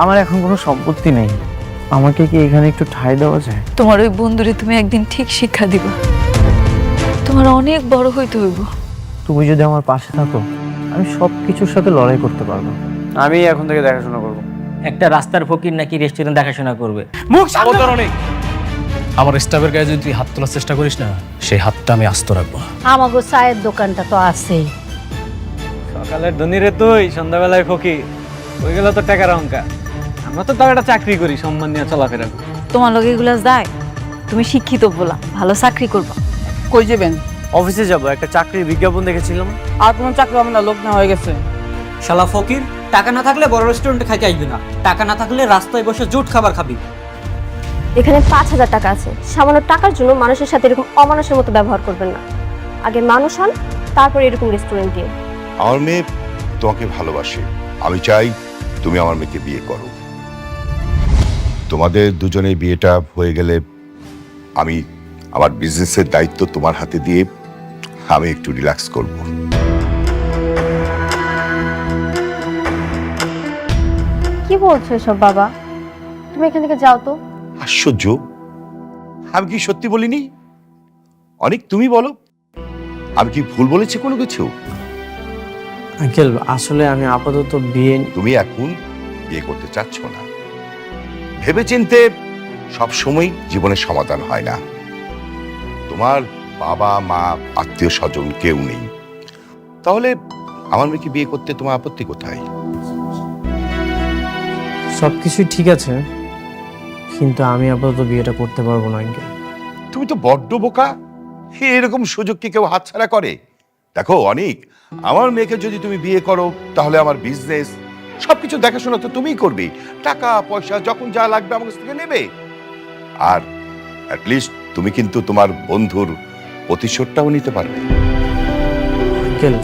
আমার এখন কোনো সম্পত্তি নেই, আমাকে কি এখানে একটু ঠাঁই দেওয়া যায়? তোমার ওই বন্ধুরে তুমি একদিন ঠিক শিক্ষা দিবা, তোমার অনেক বড় হইতে হইব। তুমি যদি আমার পাশে থাকো আমি সব কিছুর সাথে লড়াই করতে পারবো। আমি এখন থেকে দেখাশোনা করবো। একটা রাস্তার ফকির নাকি রেস্টুরেন্ট দেখাশোনা করবে? মুখ সাবধান অনেক। আমার স্টাফের গায়ে যদি তুই হাত তোলার চেষ্টা করিস না, সেই হাতটা আমি আস্ত রাখবো না। আমাগো চায়ের দোকানটা তো আছেই। সকালের ধনীরে তুই সন্ধ্যাবেলায় ফকির, ওই গেল তো টাকার অঙ্কা। আমরা তো তাও একটা চাকরি করি, সম্মান নিয়ে চলাফেরা করি। তোমার লগে এগুলা যায়, তুমি শিক্ষিত বলা ভালো চাকরি করবা। কই যাবেন? অফিসে যাব, একটা চাকরির বিজ্ঞাপন দেখেছিলাম। আর কোনো চাকরি হবে না, লোক না হয়ে গেছে। শালা ফকির, টাকা না থাকলে বড় রেস্টুরেন্টে খাইতে আসবি না, টাকা না থাকলে রাস্তায় বসে জুট খাবার খাবি। এখানে 5,000 টাকা আছে, সামান্য টাকার জন্য মানুষের সাথে এরকম অমানুষের মতো ব্যবহার করবেন না। আগে মানুষ হন, তারপর এরকম রেস্টুরেন্ট দিয়ে। আমার মেয়ে তোমাকে ভালোবাসে, আমি চাই তুমি আমার মেয়েকে বিয়ে করো। তোমাদের দুজনের বিয়েটা হয়ে গেলে আমি আমার বিজনেসের দায়িত্ব তোমার হাতে দিয়ে আমি একটু রিল্যাক্স করব। কি বলছো এসব বাবা? তুমি এখান থেকে যাও তো। আশ্চর্য, আমি কি সত্যি বলিনি? অনেক তুমি বলো, আমি কি ভুল বলেছি কোনো কিছু? আঙ্কেল আসলে আমি আপাতত বিয়ে। তুমি এখন বিয়ে করতে চাচ্ছ না, ভেবেচিন্তে সব সময় জীবনের সমাধান হয় না। তোমার বাবা মা আত্মীয় স্বজন কেউ নেই, তাহলে আমার মেয়েকে বিয়ে করতে তোমার আপত্তি কোথায়? সবকিছু ঠিক আছে, কিন্তু আমি আপাতত বিয়েটা করতে পারবো না আঙ্কেল। তুমি তো বড্ড বোকা, এরকম সুযোগ কি কেউ হাতছাড়া করে? দেখো অনেক, আমার মেয়েকে যদি তুমি বিয়ে করো তাহলে আমার বিজনেস সবকিছু দেখাশোনা তো তুমিই করবে, টাকা পয়সা যখন যা লাগবে আমার কাছ থেকে নেবে। আর অ্যাটলিস্ট তুমি কিন্তু তোমার বন্ধুর প্রতিশোধটাও নিতে পারবে। আঙ্কেল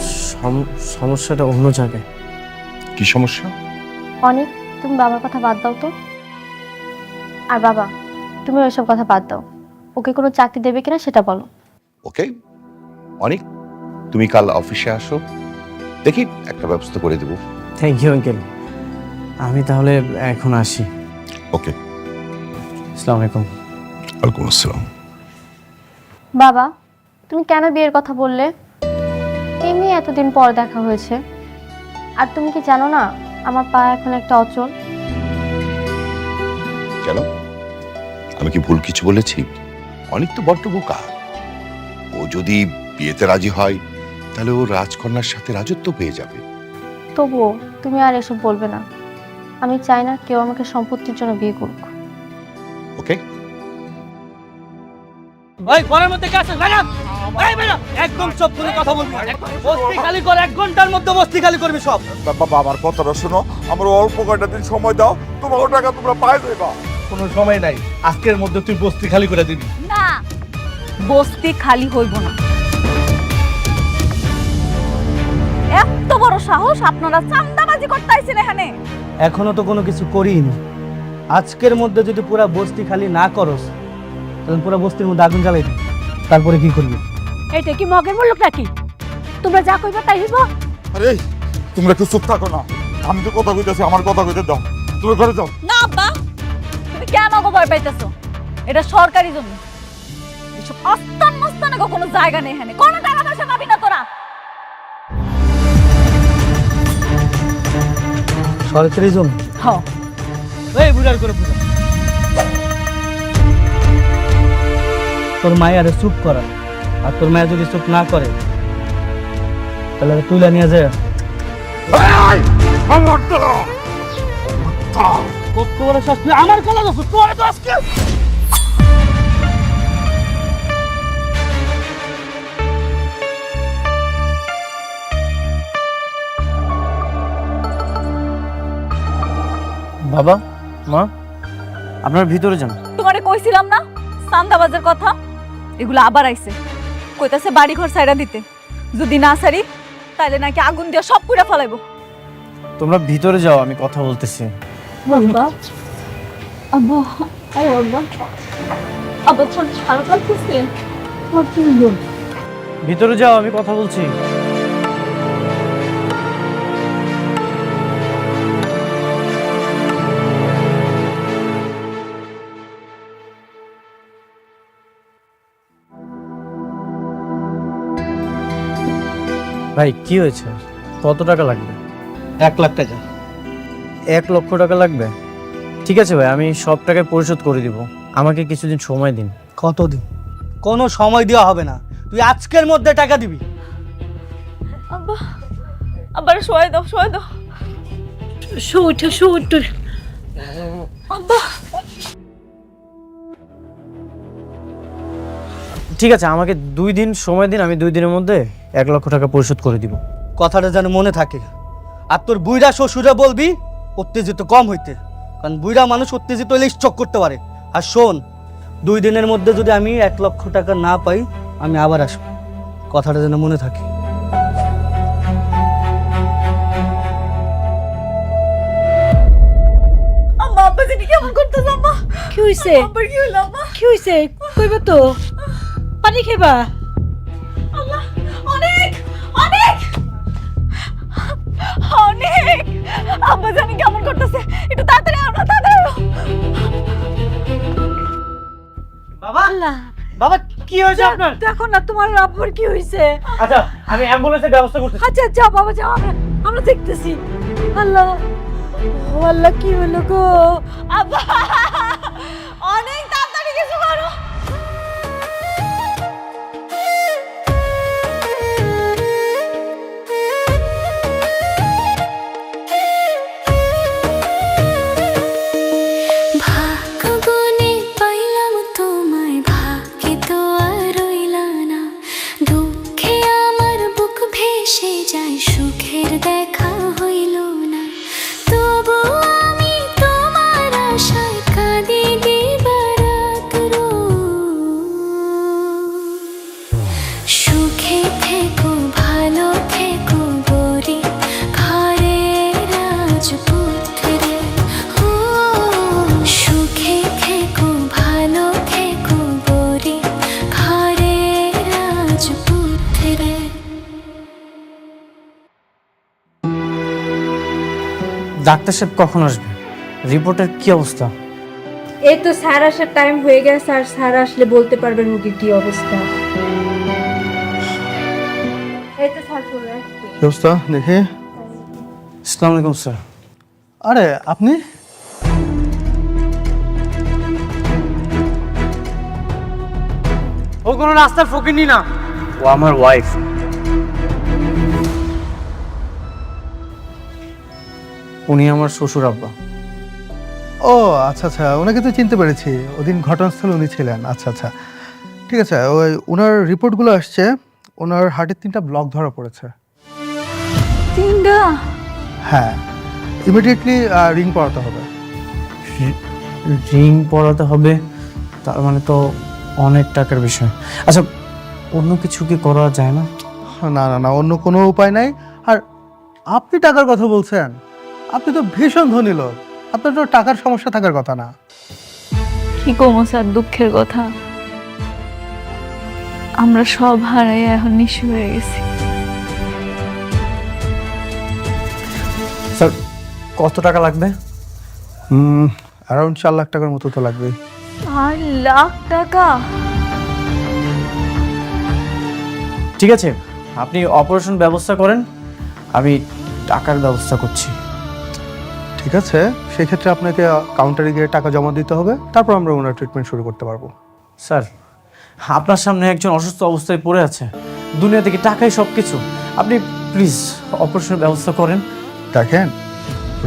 সমস্যাটা অন্য জায়গায়। কি সমস্যা? অনেক, তুমি বাবার কথা বাদ দাও তো। আর বাবা, তুমি ওইসব কথা বাদ দাও। ওকে কোনো চাকরি দেবে কিনা সেটা বলো। ওকে অনেক, তুমি কাল অফিসে আসো, দেখি একটা ব্যবস্থা করে দেবো। থ্যাংক ইউ আঙ্কেল, আমি তাহলে এখন আসি। ওকে, আসসালামু আলাইকুম। ওয়ালাইকুম আসসালাম। বাবা, তুমি কেন বিয়ের কথা বললে? এমনি এতদিন পর দেখা হয়েছে। আর তুমি কি জানো না আমার পা এখন একটা অচল। কেন, আমি কি ভুল কিছু বলেছি? অনেক তো বড্ড বোকা, ও যদি বিয়েতে রাজি হয় তাহলে ও রাজকন্যার সাথে রাজত্ব পেয়ে যাবে। তবুও তুমি আর এসব বলবে না। আমি চাই না কেউ আমাকে সম্পত্তির জন্য বিয়ে করুক। ওকে, ওই ঘরের মধ্যে কে আছে? বেরা! এই বেরা! একদম চুপ করে কথা বলবি। বস্তি খালি কর, 1 ঘন্টার মধ্যে বস্তি খালি করবি সব। বাবার কথাটা শোনো, আমার অল্প কয়টা দিন সময় দাও, তোমার টাকা তোমরা পাই যাইবা। কোনো সময় নাই, আজকের মধ্যে তুই বস্তি খালি করে দিবি। না, বস্তি খালি হইব না। এত বড় সাহস আপনারা চান্দাবাজি করতে আইছেন এখানে? এখনো তো কোনো কিছু করিনি। আজকের মধ্যে যদি পুরা বস্তি খালি না করস, তাহলে পুরা বস্তির মধ্যে আগুন জ্বালাই দিবি। তারপরে কি করবি? এটা কি মগের মুলুক নাকি? তোমরা যা কইবা তাই হইব। আরে তোমরা একটু চুপ থাকো না, আমি তো কথা কইতেছি, আমার কথা কইতে দাও। তুমি ঘরে যাও। না আব্বা, তুমি কেন গো ভয় পাইতেছো? এটা সরকারি জমি, এসব আস্তান মাস্তানে কোনো জায়গা নেই এখানে। কোনো টাকা পয়সা পাবি না তোরা। সরকারি জমি? হ্যাঁ। এই বুড়ার করে পূজা, তোর মায়ের চুপ করা। আর তোর মায়ের যদি চুপ না করে তাহলে তুইলা নিয়ে যায়। কত বড় শ্বাস, তুই আমার গলা দোষ, তোর তো আজকে। বাবা মা, আপনার ভিতরে যান। তোমারে কইছিলাম না চান্দাবাজের কথা? এগুলো আবার আইছে, কইতাছে বাড়ি ঘর ছাইরা দিতে। যদি না ছাড়ি তাহলে নাকি আগুন দিয়ে সব পুড়ে ফেলাইবো। তোমরা ভিতরে যাও, আমি কথা বলতেছি। বাবা, আব্বা, আরে আব্বা, আব্বা ছোট খারাপ লাগতেছে। ভিতরে যাও, আমি কথা বলছি। ভাই কি হয়েছে? কত টাকা লাগবে? 1 লাখ টাকা। 1 লক্ষ টাকা লাগবে? ঠিক আছে ভাই, আমি সব টাকা পরিশোধ করে দিব। আমাকে কিছুদিন সময় দিন। কতদিন? কোনো সময় দেওয়া হবে না, তুই আজকের মধ্যে টাকা দিবি। আব্বা আবার শোয় দাও, শোয় দাও। শুট আব্বা ঠিক আছে, আমাকে 2 দিন সময় দিন, আমি 2 দিনের মধ্যে 1 লক্ষ টাকা পরিশোধ করে দিব। কথাটা যেন মনে থাকে। আর তোর বুইড়া শ্বশুরে বলবি উত্তেজিত কম হইতে, কারণ বুইড়া মানুষ উত্তেজিত হলে স্ট্রোক করতে পারে। আর শোন, 2 দিনের মধ্যে যদি আমি 1 লক্ষ টাকা না পাই, আমি আবার আসবো। কথাটা যেন মনে থাকে। আম্মা, আব্বা জানি কেমন করতেছ আম্মা? কি হইছে? আব্বার কি হলো আম্মা? কি হইছে? কইবা তো, পানি খাইবা? আল্লাহ, অনেক অনেক অনেক আব্বা জানি কেমন করতেছে, একটু তাড়াতাড়ি আনো, তাড়াতাড়ি আনো। বাবা, আল্লাহ, বাবা কি হয়েছে আপনার? দেখো না তোমার আব্বার কি হইছে। আচ্ছা, আমি অ্যাম্বুলেন্সের ব্যবস্থা করতেছি। আচ্ছা যাও বাবা যাও, আমরা দেখতেছি। আল্লাহ, ও আল্লাহ, কি হলো গো? আব্বা অনেক তাড়াতাড়ি কিছু করো। ভাগ্যবনে পাইলাম তোমায়, ভাগ্যে তো আর রইলা না। দুঃখে আমার বুক ভেসে যায়, সুখের দেখা হইল না। তবু আমি তোমার আশায় কাঁদি দিবারাত সুখে থেকো, ভালো থেকো গরিব ঘরের রাজপুত্রে। ও সুখে থেকো, ভালো থেকো গরিব ঘরের রাজপুত্রে। ডাক্তার সাহেব কখন আসবে? রিপোর্টের কি অবস্থা? এই তো স্যার আসার টাইম হয়ে গেছে, আর স্যার আসলে বলতে পারবেন রোগীর কি অবস্থা। এই তো স্যার চলে আসছে। ব্যবস্থা দেখে। আসসালামু আলাইকুম স্যার। আরে আপনি? ও কোনো রাস্তার ফকিরনি না, ও আমার ওয়াইফ। উনি আমার শ্বশুর আব্বা। ও আচ্ছা আচ্ছা, ওনাকে তো চিনতে পেরেছি, ওদিন ঘটনাস্থলে উনি ছিলেন। আচ্ছা আচ্ছা, ঠিক আছে। ওই ওনার রিপোর্টগুলো আসছে, ওনার হার্টের 3টা ব্লক ধরা পড়েছে। 3টা? হ্যাঁ, ইমিডিয়েটলি রিং পরাতে হবে। রিং পরাতে হবে? তার মানে তো অনেক টাকার বিষয়। আচ্ছা, অন্য কিছু কি করা যায় না? না না না, অন্য কোনো উপায় নাই। আর আপনি টাকার কথা বলছেন? আপনি তো ভীষণ ধনী লোক, আপনার তো টাকার সমস্যা থাকার কথা না। কি কমো স্যার, দুঃখের কথা, আমরা সব হারাই এখন নিঃস্ব হয়ে গেছি। স্যার, কত টাকা লাগবে? অ্যারাউন্ড 4 লাখ টাকার মতো তো লাগবে। 4 লাখ টাকা? ঠিক আছে, আপনি অপারেশন ব্যবস্থা করেন, আমি টাকার ব্যবস্থা করছি। ঠিক আছে, সেই ক্ষেত্রে আপনাকে কাউন্টারে গিয়ে টাকা জমা দিতে হবে, তারপর আমরা ওনার ট্রিটমেন্ট শুরু করতে পারবো। স্যার, আপনার সামনে একজন অসুস্থ অবস্থায় পড়ে আছে, দুনিয়া থেকে টাকাই সব কিছু। আপনি প্লিজ অপারেশনের ব্যবস্থা করেন। দেখেন,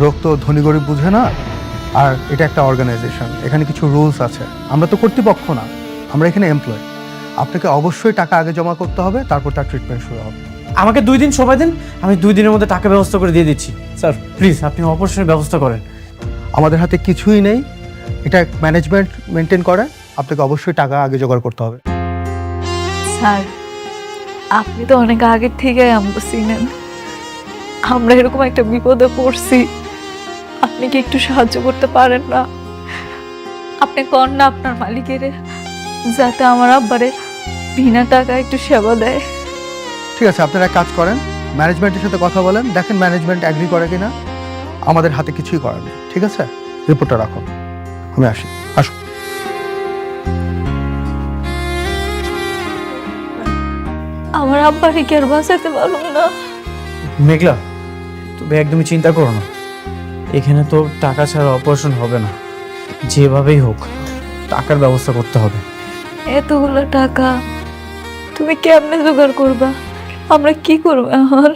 রোগ তো ধনী গরিব বুঝে না, আর এটা একটা অর্গানাইজেশন, এখানে কিছু রুলস আছে। আমরা তো কর্তৃপক্ষ না, আমরা এখানে এমপ্লয়। আপনাকে অবশ্যই টাকা আগে জমা করতে হবে, তারপর তার ট্রিটমেন্ট শুরু হবে। আমাকে 2 দিন সময় দিন, আমি 2 দিনের মধ্যে টাকা ব্যবস্থা করে দিয়ে দিচ্ছি। স্যার প্লিজ, আপনি অপারেশনের ব্যবস্থা করেন। আমাদের হাতে কিছুই নেই, এটা ম্যানেজমেন্ট মেনটেন করে, আপনাকে অবশ্যই টাকা আগে জোগাড় করতে হবে। স্যার, আপনি তো অনেক আগের থেকে আমাকে চিনেন, আমরা এরকম একটা বিপদে পড়ছি, আপনি কি একটু সাহায্য করতে পারেন না? আপনি কর না আপনার মালিকের, যাতে আমার আব্বারে বিনা টাকা একটু সেবা দেয়। ঠিক আছে, আপনারা এক কাজ করেন, ম্যানেজমেন্টের সাথে কথা বলেন, দেখেন ম্যানেজমেন্ট অ্যাগ্রি করে কিনা। আমাদের হাতে কিছুই করার নেই, ঠিক আছে? রিপোর্টটা রাখুন, আমি আসি। আসুন। আমার আব্বারে কি আর বাঁচাতে পারুম না? মেঘলা, তুমি একদমই চিন্তা করো না, এখানে তো টাকা ছাড়া অপারেশন হবে না, যেভাবেই হোক টাকার ব্যবস্থা করতে হবে। এতগুলো টাকা তুমি কেমনে জোগাড় করবা? আমরা কি করবো এখন?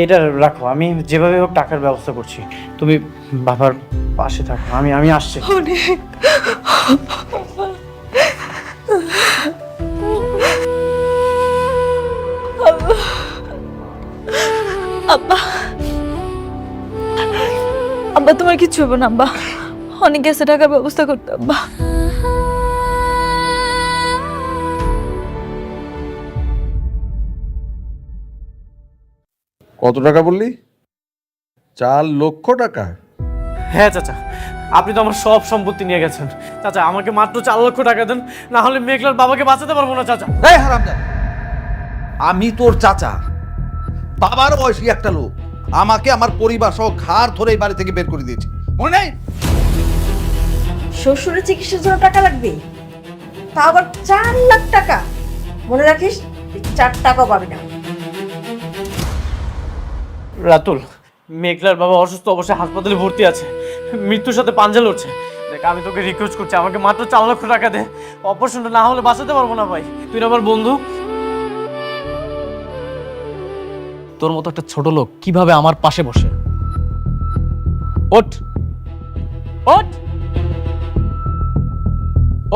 এটা রাখো, আমি যেভাবে হোক টাকার ব্যবস্থা করছি, তুমি বাবার পাশে থাকো, আমি আসছি। অনেক আব্বা, আব্বা তোমার কিচ্ছু হবে না আব্বা, অনেক এসে টাকার ব্যবস্থা করতে আব্বা। কত টাকা বললি? 4 লক্ষ টাকা? হ্যাঁ চাচা, আপনি তো আমার সব সম্পত্তি নিয়ে গেছেন। চাচা আমাকে মাত্র 4 লক্ষ টাকা দেন, না হলে মেঘলার বাবাকে বাঁচাতে পারবো না চাচা। এই হারামজাদা, আমি তোর চাচা, বাবার বয়সী একটা লোক, আমাকে আমার পরিবার সহ ঘাড় ধরে এই বাড়ি থেকে বের করে দিয়েছে, মনে নেই? শ্বশুরের চিকিৎসার জন্য টাকা লাগবে, তা আবার 4 লাখ টাকা। মনে রাখিস, 4 টাকাও পাবি না। রাতুল, মেঘলার বাবা অসুস্থ অবস্থায় হাসপাতালে ভর্তি আছে, মৃত্যুর সাথে পাঞ্জা লড়ছে। দেখ, আমি তোকে রিকোয়েস্ট করছি, আমাকে মাত্র 4 লক্ষ টাকা দে, অপারেশনটা না হলে বাঁচাতে পারবো না ভাই। তুই না আমার বন্ধু। তোর মতো একটা ছোট লোক কিভাবে আমার পাশে বসে? ওঠ ওঠ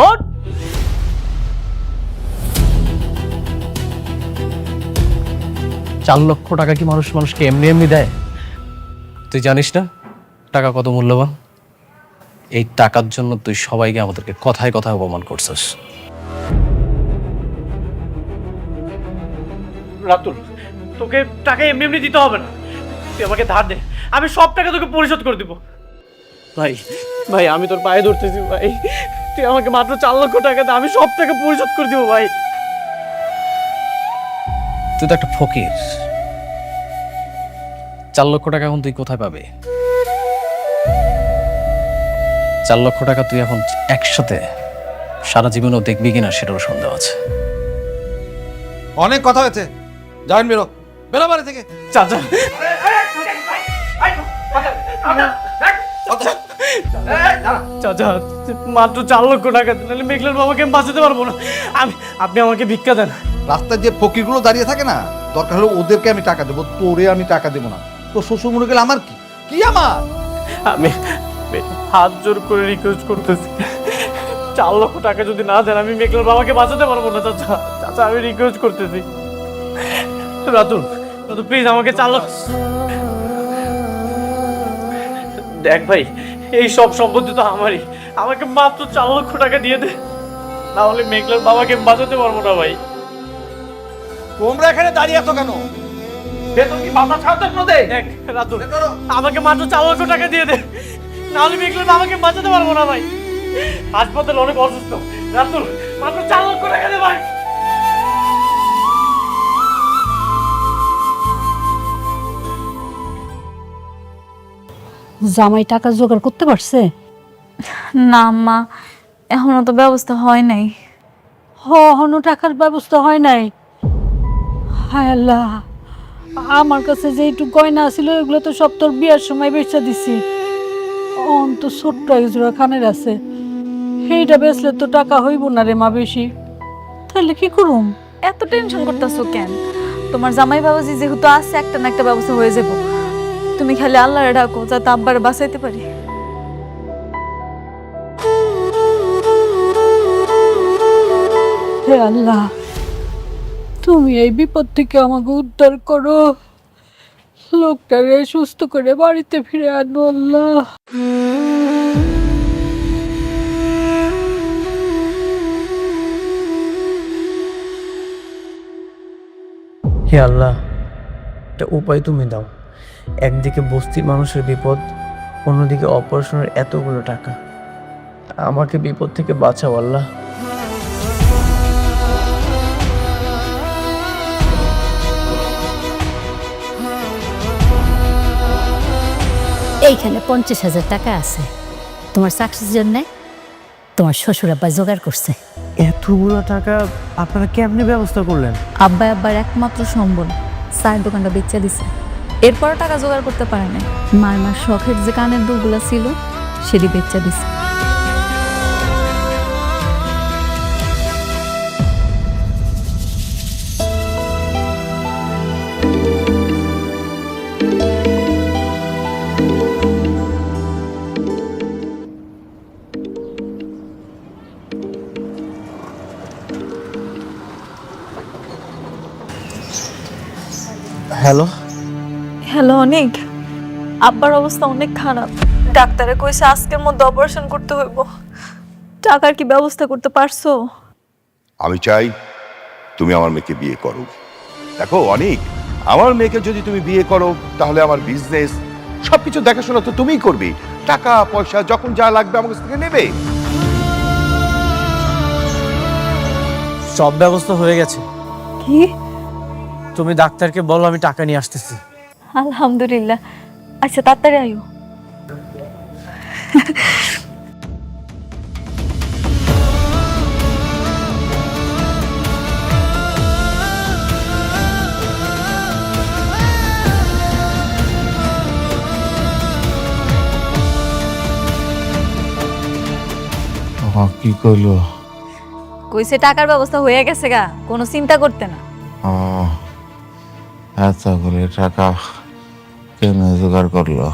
ওঠ! 4 লক্ষ টাকা কি মানুষকে এমনি এমনি দেয়? তুই জানিস না টাকা কত মূল্যবান? এই টাকার জন্য তুই সবাইকে আমাদেরকে কথায় কথায় অপমান করছিস। রাতুল, তোকে টাকা এমনি এমনি দিতে হবে না, তুই আমাকে ধার দে, আমি সব টাকা তোকে পরিশোধ করে দিব। ভাই ভাই, আমি তোর পায়ে ধরতেছি ভাই, তুই আমাকে মাত্র 4 লক্ষ টাকা দে, আমি সব টাকা পরিশোধ করে দিব ভাই। তুই তো একটা ফকির, 4 লক্ষ টাকা এখন তুই কোথায় পাবে? 4 লক্ষ টাকা তুই এখন একসাথে সারা জীবনেও দেখবি কিনা সেটারও সন্দেহ আছে। অনেক কথা হয়েছে, যাবেন, বেরো বেরো বাড়ি থেকে। চাচা চাচা, মাত্র 4 লক্ষ টাকা দেন, নাহলে মেঘলার বাবাকে আমি বাঁচাতে পারবো না। আপনি আমাকে ভিক্ষা দেন। রাস্তায় যে ফকিরগুলো দাঁড়িয়ে থাকে না, দরকার হলে ওদেরকে আমি টাকা দেবো, তোরে আমি টাকা দেবো না। তোর শ্বশুর মনে গেলে আমার কি কি আমার? আমি হাত জোর করে রিকোয়েস্ট করতেছি, 4 লক্ষ টাকা যদি না দেন, আমি মেঘলার বাবাকে বাঁচাতে পারবো না চাচা। চাচা, আমি রিকোয়েস্ট করতেছি। রাতুল, প্লিজ আমাকে 4 লক্ষ দেখ ভাই, এই সব সম্পত্তি তো আমারই, আমাকে মাত্র 4 লক্ষ টাকা দিয়ে দে, না হলে মেঘলার বাবাকে বাঁচাতে পারবো না ভাই। তোমরা এখানে দাঁড়িয়ে আছো কেন? বেতন কি মাথা ছাড়তে কোনো দে? দেখ রাতুল, আমাকে মাত্র 4 লক্ষ টাকা দিয়ে দে, না হলে মেঘলার বাবাকে বাঁচাতে পারবো না ভাই। হাসপাতালে অনেক অসুস্থ। রাতুল, মাত্র 4 লক্ষ টাকা দে ভাই। জামাই টাকা জোগাড় করতে পারছে? না আম্মা, এখনো তো ব্যবস্থা হয় নাই। এখনো টাকার ব্যবস্থা হয় নাই? হায় আল্লাহ, আমার কাছে যে একটু গয়না ছিল এগুলো তো সব তোর বিয়ার সময় বেচা দিছি। তো ছোট্ট একজোড়া খানের আছে, সেইটা বেচলে তো টাকা হইব না রে মা বেশি, তাহলে কি করুম? এত টেনশন করতেছো কেন? তোমার জামাই বাবাজি যেহেতু আছে, একটা না একটা ব্যবস্থা হয়ে যাবো। তুমি খালি আল্লাহরে ডাকো যাতে আব্বারে বাঁচাইতে পারি। হে আল্লাহ, তুমি এই বিপদ থেকে আমাকে উদ্ধার করো, লোকটারে সুস্থ করে বাড়িতে ফিরে আনো আল্লাহ। হে আল্লাহ, একটা উপায় তুমি দাও। একদিকে বস্তির মানুষের বিপদ, অন্যদিকে অপারেশনের এতগুলো টাকা, আমাকে বিপদ থেকে বাঁচাও আল্লাহ। এইখানে 50,000 টাকা আছে, তোমার চাকরির জন্য তোমার শ্বশুর আব্বা জোগাড় করছে। এতগুলো টাকা আপনারা কেমনে ব্যবস্থা করলেন? আব্বাই আব্বার একমাত্র সম্বল চায়ের দোকানটা বেচে দিছে, এরপর টাকা জোগাড় করতে পারে নাই। মার শখের যে কানের দুলগুলা ছিল সেটি বেচে দিছে। হ্যালো, হ্যালো অনেক, আব্বার অবস্থা অনেক খারাপ। ডাক্তারে কইছে আজকের মধ্যে অপারেশন করতে হইব। টাকার কি ব্যবস্থা করতে পারছো? আমি চাই তুমি আমার মেয়েকে বিয়ে করো। দেখো অনেক, আমার মেয়েকে যদি তুমি বিয়ে করো তাহলে আমার বিজনেস সবকিছু দেখাশোনা তো তুমিই করবে। টাকা পয়সা যখন যা লাগবে আমার কাছ থেকে নেবে। সব ব্যবস্থা হয়ে গেছে। কি? তুমি ডাক্তারকে বলো আমি টাকা নিয়ে আসতেছি। আলহামদুলিল্লাহ। আচ্ছা তাড়াতাড়ি আয়ো। কি কইলো? কইছে টাকার ব্যবস্থা হয়ে গেছে গা, কোনো চিন্তা করতে না। এতগুলো টাকা কেন জোগাড় করলো?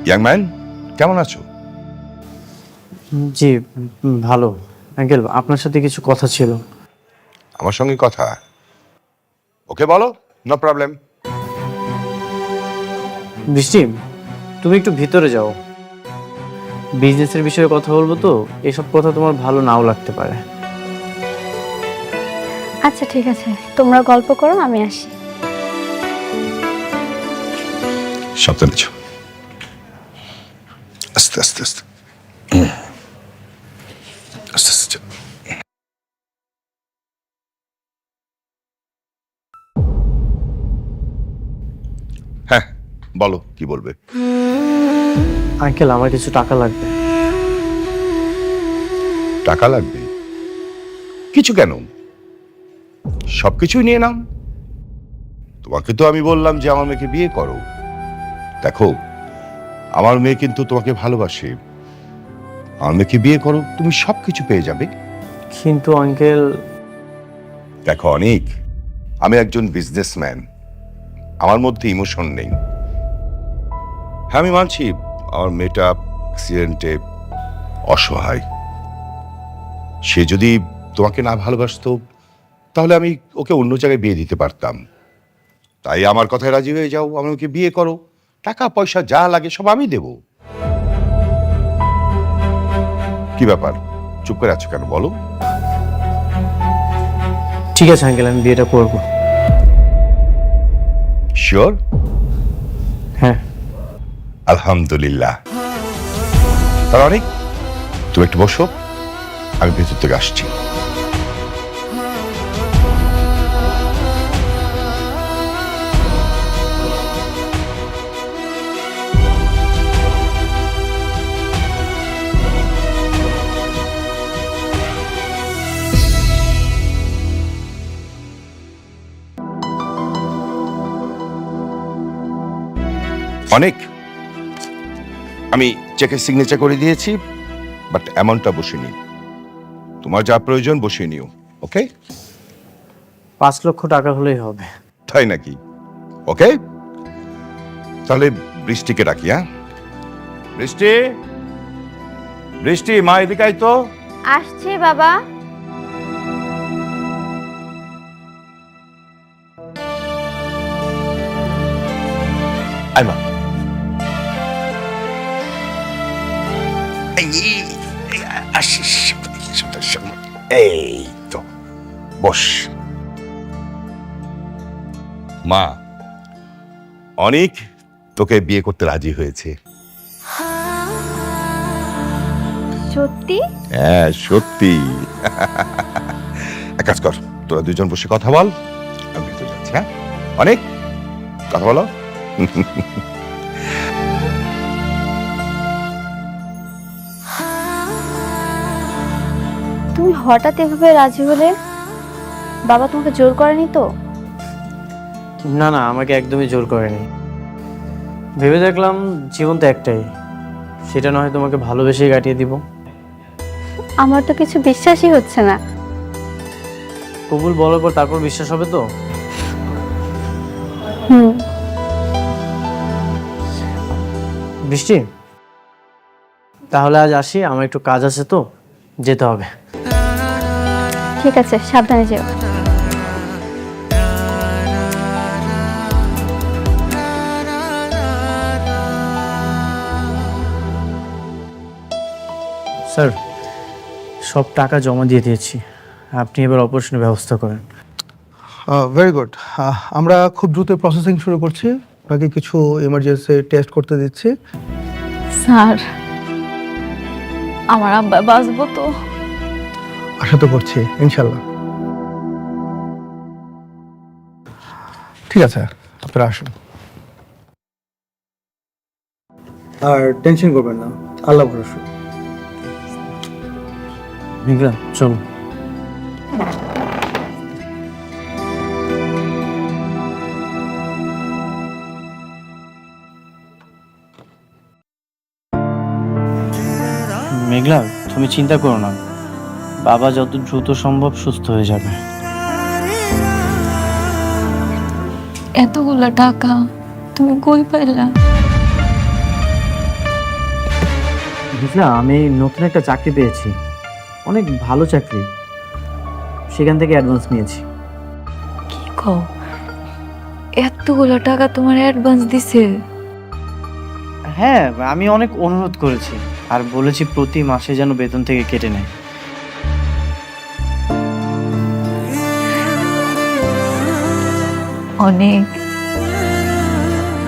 ইয়াং ম্যান, কেমন আছো? জি ভালো আঙ্কেল, আপনার সাথে কিছু কথা ছিল। আমার সঙ্গে কথা? ওকে বলো, নো প্রবলেম। বৃষ্টি, তুমি একটু ভিতরে যাও, বিজনেসের বিষয়ে কথা বলবো তো। এসব কথা তোমার ভালো নাও লাগতে পারে। আচ্ছা ঠিক আছে, তোমরা গল্প করো, আমি আসি। সাবধানে যাও, আস্তে আস্তে আস্তে আস্তে আস্তে যাও। হ্যাঁ বলো, কি বলবে? আঙ্কেল, আমার কিছু টাকা লাগবে। টাকা লাগবে? কিছু কেন, সবকিছুই নিয়ে নাও। তোমাকে তো আমি বললাম যে আমার মেয়েকে বিয়ে করো। দেখো, আমার মেয়ে কিন্তু তোমাকে ভালোবাসে। আমার মেয়েকে বিয়ে করো, তুমি সবকিছু পেয়ে যাবে। কিন্তু আঙ্কেল, দেখো অনেক, আমি একজন বিজনেসম্যান, আমার মধ্যে ইমোশন নেই। হ্যাঁ আমি মানছি আমার মেয়েটা অ্যাক্সিডেন্টে অসহায়। সে যদি তোমাকে না ভালোবাসতো তাহলে আমি ওকে অন্য জায়গায় বিয়ে দিতে পারতাম। তাই আমার কথায় রাজি হয়ে যাও, আমি ওকে বিয়ে করো, টাকা পয়সা যা লাগে সব আমি দেব। কি ব্যাপার, চুপ করে আছো কেন বলো? ঠিক আছে আঙ্কেল, আমি বিয়েটা করবো। শিওর? হ্যাঁ। আলহামদুলিল্লাহ। তার অনেক, তুমি একটু বসো, আমি ভেতর থেকে আসছি। অনেক, আমি চেকের সিগনেচার করে দিয়েছি, বাট অ্যামাউন্টটা বসিনি। তোমার যা প্রয়োজন বসিয়ে নিও, ওকে? 5 লক্ষ টাকা হলেই হবে। তাই নাকি? ওকে, তাহলে বৃষ্টিকে ডাকি। হ্যাঁ বৃষ্টি, বৃষ্টি মা এদিকে আয় তো। আসছি বাবা। আয় মা। আসিস, এই তো বস। মা, অনেক তোকে বিয়ে করতে রাজি হয়েছে। সত্যি? হ্যাঁ সত্যি। এক কাজ কর, তোরা দুজন বসে কথা বল, আমি ভেতরে যাচ্ছি। হ্যাঁ অনেক কথা বলো। তুমি হঠাৎ এভাবে রাজি হলে? বাবা তোমাকে জোর করেনি তো? না না, আমাকে একদমই জোর করেনি। ভেবে দেখলাম জীবন তো একটাই, সেটা নয় তোমাকে ভালোবেসেই কাটিয়ে দিব। আমার তো কিছু বিশ্বাসই হচ্ছে না। কবুল বলার পর তারপর বিশ্বাস হবে তো? হুম। বৃষ্টি, তাহলে আজ আসি, আমার একটু কাজ আছে তো, যেতে হবে। ঠিক আছে, সাবধানে যেও। স্যার, সব টাকা জমা দিয়ে দিয়েছি, আপনি এবার অপারেশনের ব্যবস্থা করেন। Very good. আমরা খুব দ্রুত প্রসেসিং শুরু করছি, বাকি কিছু এমার্জেন্সি টেস্ট করতে দিচ্ছি। স্যার, আমার আব্বা বাঁচবো তো? আশা তো করছি, ইনশাল্লাহ। ঠিক আছে, আপনারা আসুন। আর টেনশন করবেন না, আল্লাহ ভরসা। মেঘলা, চলো। মেঘলা, তুমি চিন্তা করো না, বাবা যত দ্রুত সম্ভব সুস্থ হয়ে যাবে। এতগুলা টাকা তুমি কই পাইলা? মেঘলা, আমি নতুন একটা চাকরি পেয়েছি, অনেক ভালো চাকরি, সেখান থেকে অ্যাডভান্স নিয়েছি। কি কও, এতগুলা টাকা তোমার অ্যাডভান্স দিছে? হ্যাঁ, আমি অনেক অনুরোধ করেছি আর বলেছি প্রতি মাসে যেন বেতন থেকে কেটে নেয়। অনেক।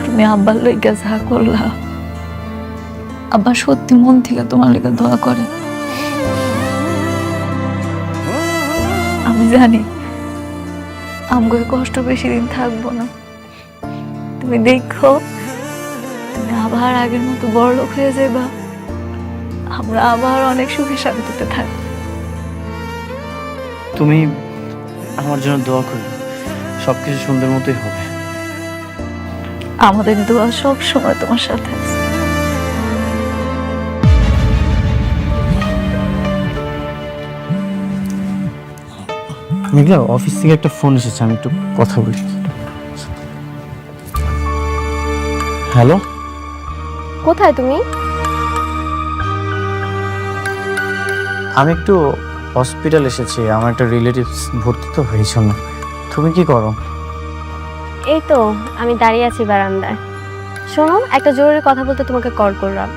তুমি আব্বার লইগা যা করলা, আব্বা সত্যি মন থেকে তোমার লেগে দোয়া করে। আমি জানি আমগো কষ্ট বেশি দিন থাকবো না। তুমি দেখো, তুমি আবার আগের মতো বড়লোক হয়ে যাবা, আমরা আবার অনেক সুখে শান্তিতে থাকবো। তুমি আমার জন্য দোয়া করো, সবকিছু সুন্দর মতোই হবে। আমাদের দোয়া সব সময় তোমার সাথে আছে। মেঘলা, অফিস থেকে একটা ফোন এসেছে, আমি একটু কথা বলি। হ্যালো, কোথায় তুমি? আমি একটু হসপিটাল এসেছি, আমার একটা রিলেটিভস ভর্তি তো হয়েছ না। তুমি কি করো? এই তো আমি দাঁড়িয়ে আছি বারান্দায়। শোনো, একটা জরুরি কথা বলতে তোমাকে কল করলাম।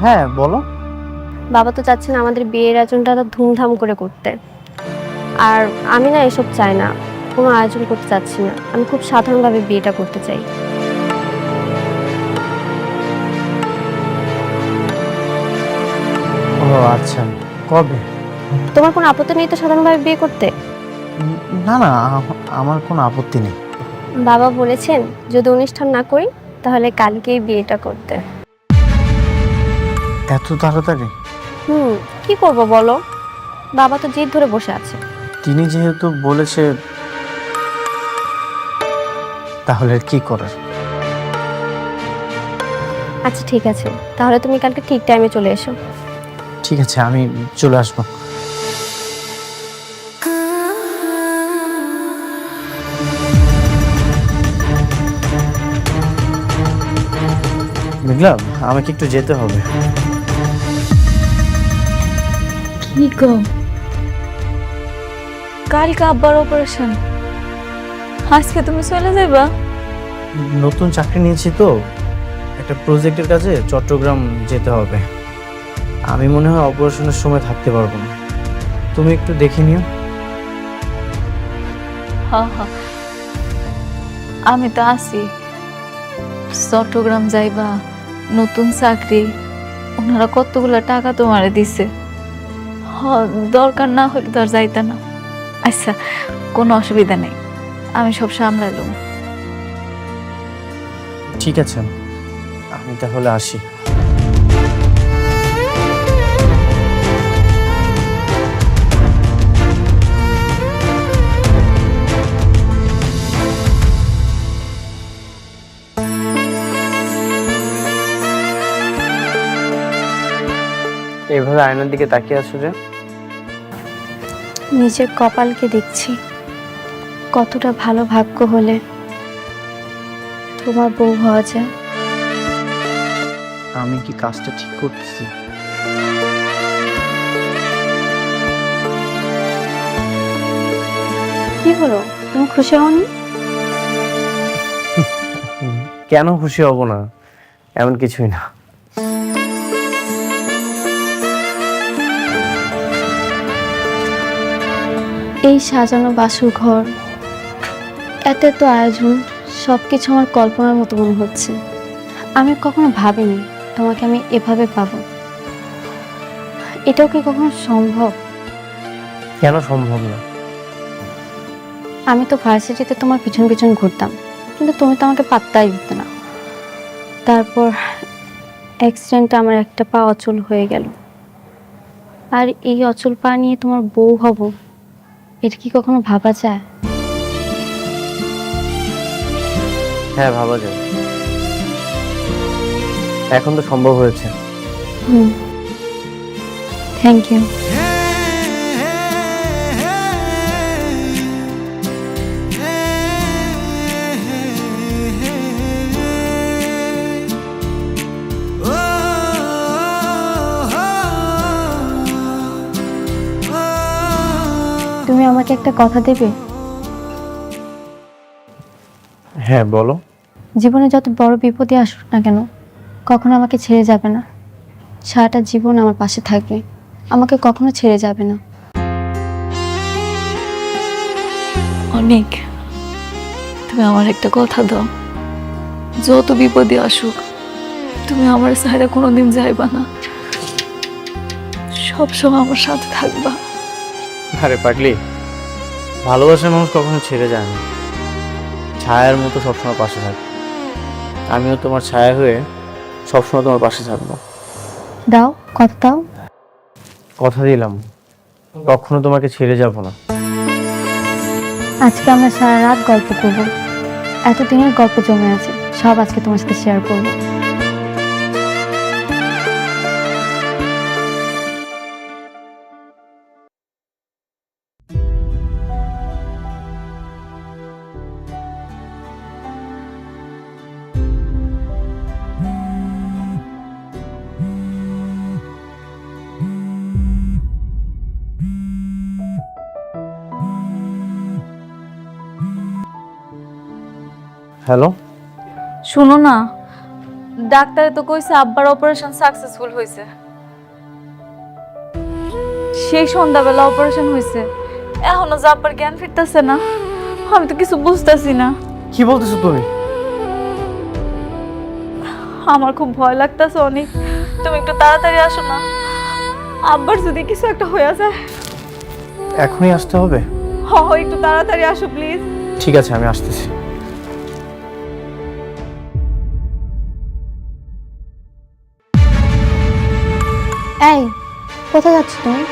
হ্যাঁ বলো। বাবা তো চাচ্ছেন আমাদের বিয়ের আয়োজনটা ধুমধাম করে করতে, আর আমি না এসব চাই না, কোনো আয়োজন করতে চাচ্ছি না। আমি খুব সাধারণভাবে বিয়েটা করতে চাই। ও আচ্ছা, কবে? তোমার কোনো আপত্তি নেই তো সাধারণভাবে বিয়ে করতে? না না, আমার কোনো আপত্তি নেই। বাবা বলেছেন যদি অনুষ্ঠান না করি তাহলে কালকেই বিয়েটা করতে। এত তাড়াতাড়ি? কি করব বলো, বাবা তো জিদ ধরে বসে আছে। তিনি যেহেতু বলেছে, তাহলে আর কি করার। আচ্ছা ঠিক আছে, তাহলে তুমি কালকে ঠিক টাইমে চলে এসো। ঠিক আছে, আমি চলে আসবো। মেঘলা, আমাকে একটু যেতে হবে। কি গো, কালকে আব্বার অপারেশন, আজকে তুমি চলে যাবা? নতুন চাকরি নিয়েছি তো, একটা প্রজেক্টের কাজে চট্টগ্রাম যেতে হবে। আমি মনে হয় অপারেশনের সময় থাকতে পারবো না, তুমি একটু দেখে নিও। হ্যাঁ হ্যাঁ, আমি তো আছি। চট্টগ্রাম যাইবা, নতুন চাকরি, ওনারা কতগুলো টাকা তোমারে দিছে, দরকার না হলে তো আর যাইতা না। আচ্ছা, কোনো অসুবিধা নেই, আমি সব সামলাইলাম। ঠিক আছে, আমি তাহলে আসি। এভাবে আয়নার দিকে তাকিয়ে আছো যে? নিজের কপালকে দেখছি কতটা ভালো ভাগ্য হলে তোমার বউ হওয়া যায়। আমি কি কাজটা ঠিক করতেছি? কি হলো, তুমি খুশি হওনি? কেন খুশি হব না? এমন কিছুই না। এই সাজানো বাসর ঘর, এত এত আয়োজন, সবকিছু আমার কল্পনার মতো মনে হচ্ছে। আমি কখনো ভাবিনি তোমাকে আমি এভাবে পাবো। এটাও কি কখনো সম্ভব? কেন সম্ভব না? আমি তো ভার্সিটিতে তোমার পিছন পিছন ঘুরতাম, কিন্তু তুমি তো আমাকে পাত্তাই দিতে না। তারপর অ্যাক্সিডেন্টে আমার একটা পা অচল হয়ে গেল, আর এই অচল পা নিয়ে তোমার বউ হব, এটা কি কখনো ভাবা যায়? হ্যাঁ, ভাবা যায়। এখন তো সম্ভব হয়েছে। Thank you. তুমি আমাকে একটা কথা দেবে? হ্যাঁ, বলো। জীবনে যত বড় বিপদই আসুক না কেন, কখনো আমাকে ছেড়ে যাবে না। সারাটা জীবন আমার পাশে থাকবে, আমাকে কখনো ছেড়ে যাবে না। অনেক, তুমি আমার একটা কথা দাও, যত বিপদে আসুক তুমি আমার সাইডে কোনোদিন যাইবা না, সবসময় আমার সাথে থাকবা। আরে পাগলি, ভালোবাসার মানুষ কখনো ছেড়ে যায় না, ছায়ার মতো সবসময় পাশে থাকে। আমিও তোমার ছায়া হয়ে সবসময় তোমার পাশে থাকবো। দাও, কথা দাও। কথা দিলাম, কখনো তোমাকে ছেড়ে যাব না। আজকে আমরা সারা রাত গল্প করব, এতদিনের গল্প জমে আছে, সব আজকে তোমার সাথে শেয়ার করবো। হ্যালো, শুনো না, ডাক্তারে তো কইছে আব্বার অপারেশন সাকসেসফুল হয়েছে। সেই সন্ধ্যাবেলা অপারেশন হয়েছে, এখনো যে আব্বার জ্ঞান ফিরতেছে না। আমি তো কিছু বুঝতেছি না। কি বলতেছো তুমি? আমার খুব ভয় লাগতেছে অনেক, তুমি একটু তাড়াতাড়ি আসো না, আব্বার যদি কিছু একটা হয়ে যায়। এখনই আসতে হবে? একটু তাড়াতাড়ি আসো প্লিজ। ঠিক আছে, আমি আসতেছি। এই, কোথায় যাচ্ছ তুমি?